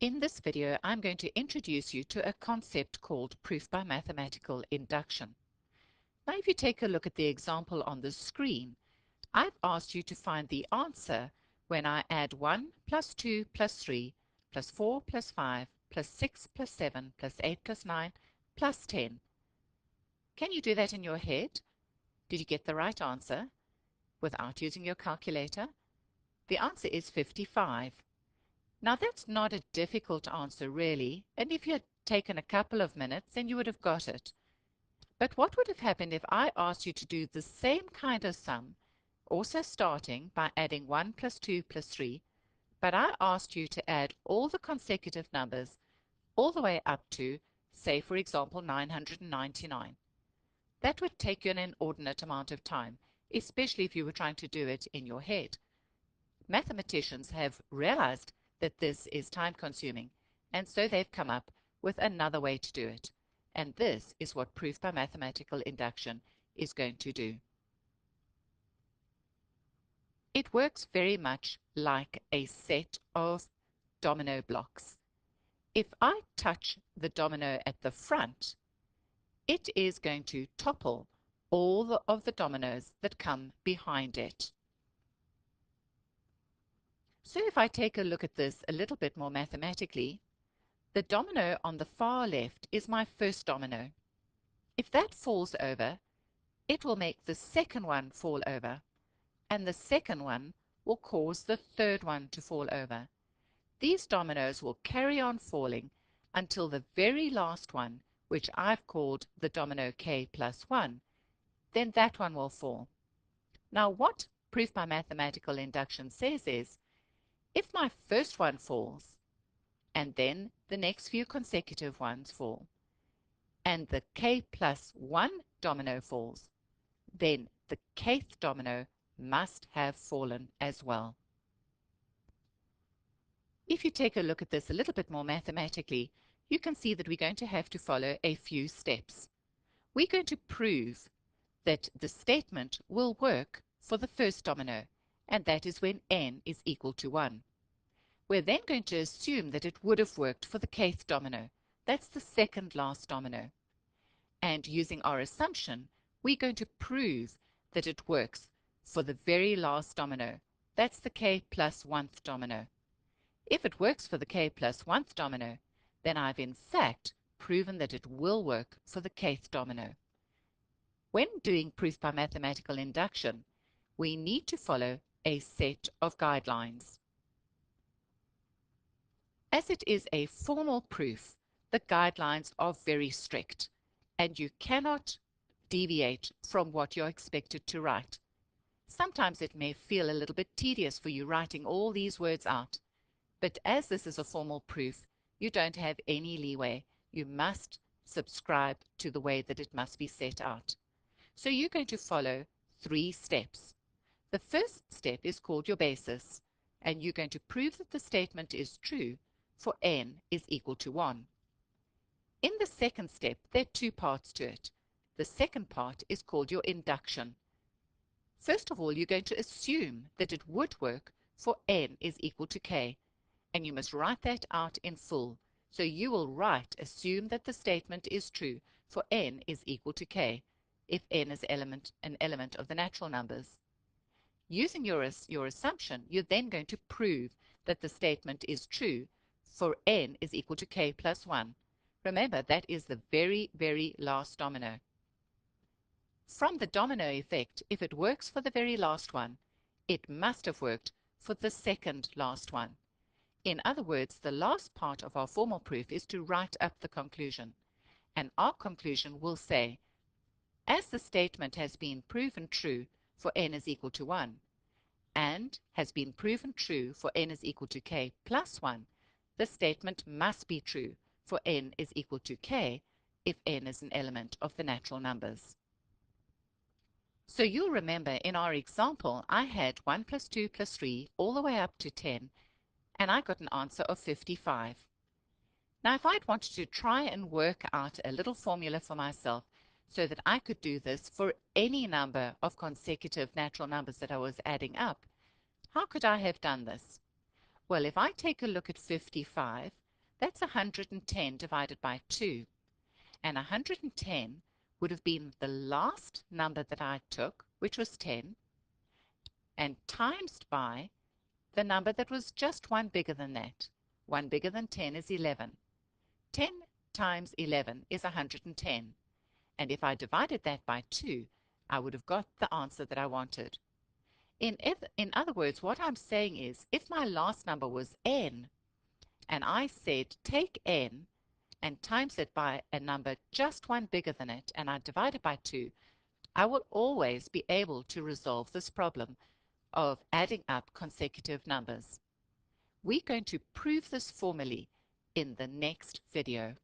In this video, I'm going to introduce you to a concept called proof by mathematical induction. Now, if you take a look at the example on the screen, I've asked you to find the answer when I add 1 plus 2 plus 3 plus 4 plus 5 plus 6 plus 7 plus 8 plus 9 plus 10. Can you do that in your head? Did you get the right answer without using your calculator? The answer is 55. Now that's not a difficult answer really, and if you had taken a couple of minutes then you would have got it. But what would have happened if I asked you to do the same kind of sum, also starting by adding 1 plus 2 plus 3, but I asked you to add all the consecutive numbers all the way up to, say for example, 999. That would take you an inordinate amount of time, especially if you were trying to do it in your head. Mathematicians have realized that this is time consuming, and so they've come up with another way to do it. And this is what proof by mathematical induction is going to do. It works very much like a set of domino blocks. If I touch the domino at the front, it is going to topple all of the dominoes that come behind it. So if I take a look at this a little bit more mathematically, the domino on the far left is my first domino. If that falls over, it will make the second one fall over, and the second one will cause the third one to fall over. These dominoes will carry on falling until the very last one, which I've called the domino k plus 1, then that one will fall. Now what proof by mathematical induction says is, if my first one falls, and then the next few consecutive ones fall, and the k plus 1 domino falls, then the kth domino must have fallen as well. If you take a look at this a little bit more mathematically, you can see that we're going to have to follow a few steps. We're going to prove that the statement will work for the first domino, and that is when n is equal to 1. We're then going to assume that it would have worked for the kth domino. That's the second last domino. And using our assumption, we're going to prove that it works for the very last domino. That's the k plus 1th domino. If it works for the k plus 1th domino, then I've in fact proven that it will work for the kth domino. When doing proof by mathematical induction, we need to follow a set of guidelines. As it is a formal proof, the guidelines are very strict, and you cannot deviate from what you're expected to write. Sometimes it may feel a little bit tedious for you writing all these words out, but as this is a formal proof, you don't have any leeway. You must subscribe to the way that it must be set out. So you're going to follow 3 steps. The first step is called your basis, and you're going to prove that the statement is true for n is equal to 1. In the second step, there are 2 parts to it. The second part is called your induction. First of all, you're going to assume that it would work for n is equal to k, and you must write that out in full. So you will write, assume that the statement is true for n is equal to k, if n is an element of the natural numbers. Using your assumption, you're then going to prove that the statement is true for n is equal to k plus 1. Remember, that is the very, very last domino. From the domino effect, if it works for the very last one, it must have worked for the second last one. In other words, the last part of our formal proof is to write up the conclusion. And our conclusion will say, as the statement has been proven true for n is equal to 1, and has been proven true for n is equal to k plus 1, the statement must be true for n is equal to k if n is an element of the natural numbers. So you'll remember in our example, I had 1 plus 2 plus 3 all the way up to 10, and I got an answer of 55. Now if I'd wanted to try and work out a little formula for myself so that I could do this for any number of consecutive natural numbers that I was adding up, how could I have done this? Well, if I take a look at 55, That's 110 divided by 2. And 110 would have been the last number that I took, which was 10, and times by the number that was just one bigger than that. One bigger than 10 is 11. 10 times 11 is 110. And if I divided that by 2, I would have got the answer that I wanted. In other words, what I'm saying is, if my last number was n, and I said take n and times it by a number just one bigger than it, and I divide it by 2, I will always be able to resolve this problem of adding up consecutive numbers. We're going to prove this formally in the next video.